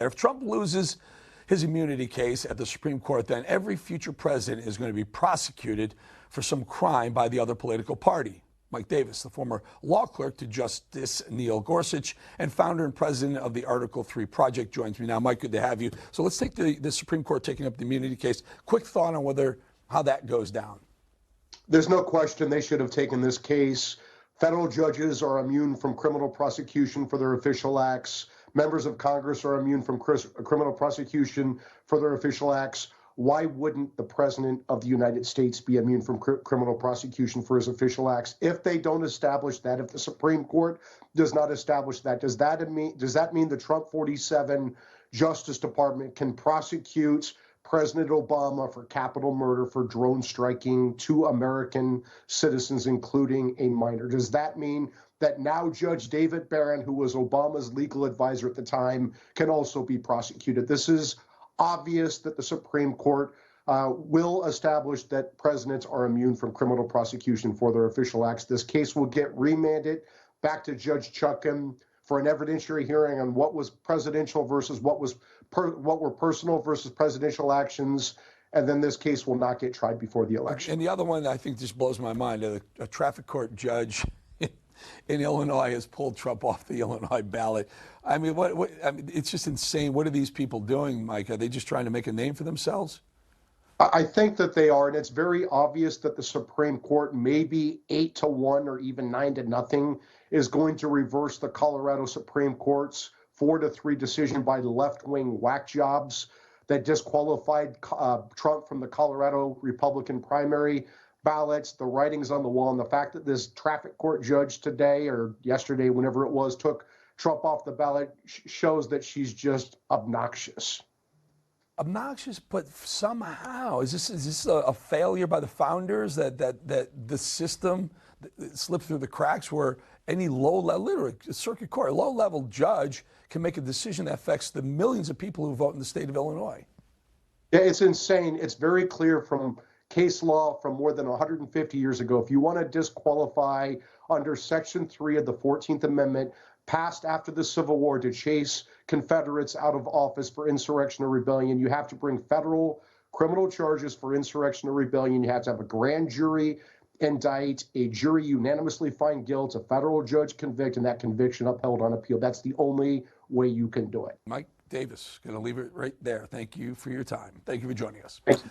If Trump loses his immunity case at the Supreme Court, then every future president is going to be prosecuted for some crime by the other political party. Mike Davis, the former law clerk to Justice Neil Gorsuch and founder and president of the Article 3 Project, joins me now. Mike, good to have you. So let's take the Supreme Court taking up the immunity case. Quick thought on how that goes down. There's no question they should have taken this case. Federal judges are immune from criminal prosecution for their official acts. Members of Congress are immune from criminal prosecution for their official acts. Why wouldn't the President of the United States be immune from criminal prosecution for his official acts? If they don't establish that, if the Supreme Court does not establish that, does that mean the Trump 47 Justice Department can prosecute President Obama for capital murder for drone striking 2 American citizens, including a minor? Does that mean that now Judge David Barron, who was Obama's legal advisor at the time, can also be prosecuted? This is obvious that the Supreme Court will establish that presidents are immune from criminal prosecution for their official acts. This case will get remanded back to Judge Chuckin for an evidentiary hearing on what was presidential versus what were personal versus presidential actions. And then this case will not get tried before the election. And the other one that I think just blows my mind, a traffic court judge in Illinois has pulled Trump off the Illinois ballot. I mean, it's just insane. What are these people doing, Mike? Are they just trying to make a name for themselves? I think that they are, and it's very obvious that the Supreme Court, maybe 8-1 or even 9-0, is going to reverse the Colorado Supreme Court's 4-3 decision by left-wing whack jobs that disqualified Trump from the Colorado Republican primary ballots. The writing's on the wall, and the fact that this traffic court judge today or yesterday, whenever it was, took Trump off the ballot shows that she's just obnoxious. Obnoxious, but somehow is this a failure by the founders that the system slipped through the cracks where any literally circuit court, low-level judge can make a decision that affects the millions of people who vote in the state of Illinois? Yeah, it's insane. It's very clear from case law from more than 150 years ago. If you want to disqualify under Section 3 of the 14th Amendment, passed after the Civil War to chase Confederates out of office for insurrection or rebellion, you have to bring federal criminal charges for insurrection or rebellion. You have to have a grand jury indict, a jury unanimously find guilt, a federal judge convict, and that conviction upheld on appeal. That's the only way you can do it. Mike Davis, going to leave it right there. Thank you for your time. Thank you for joining us. Thank you.